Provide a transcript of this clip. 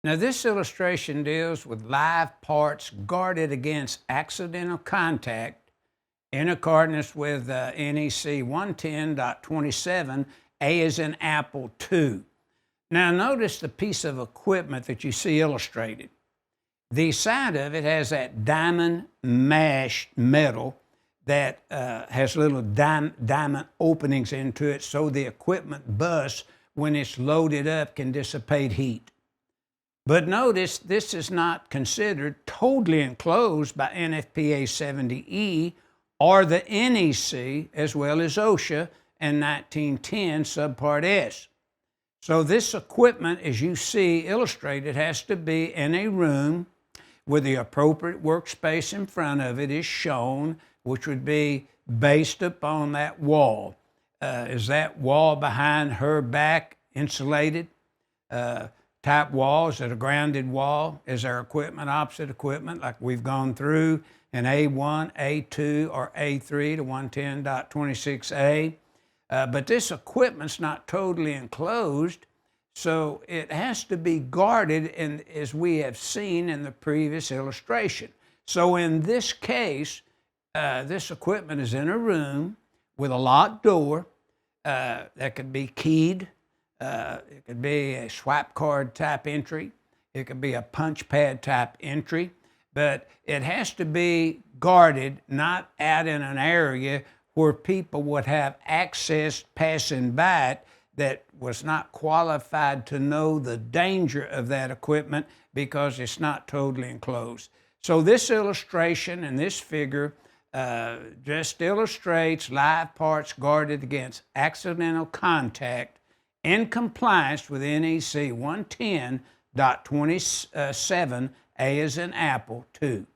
Now, this illustration deals with live parts guarded against accidental contact in accordance with NEC 110.27, A as in Apple 2. Now, notice the piece of equipment that you see illustrated. The side of it has that diamond mesh metal that has little diamond openings into it, so the equipment bus, when it's loaded up, can dissipate heat. But notice this is not considered totally enclosed by NFPA 70E or the NEC, as well as OSHA and 1910 Subpart S. So this equipment, as you see illustrated, has to be in a room where the appropriate workspace in front of it is shown, which would be based upon that wall. Is that wall behind her back insulated? Type wall, is it a grounded wall? Is there equipment opposite equipment like we've gone through in A1, A2, or A3 to 110.26A? But this equipment's not totally enclosed, so it has to be guarded, and as we have seen in the previous illustration. So in this case, this equipment is in a room with a locked door that could be keyed. It could be a swipe card type entry. It could be a punch pad type entry, but it has to be guarded, not out in an area where people would have access passing by it that was not qualified to know the danger of that equipment because it's not totally enclosed. So this illustration and this figure just illustrates live parts guarded against accidental contact in compliance with NEC 110.27, A as in Apple 2.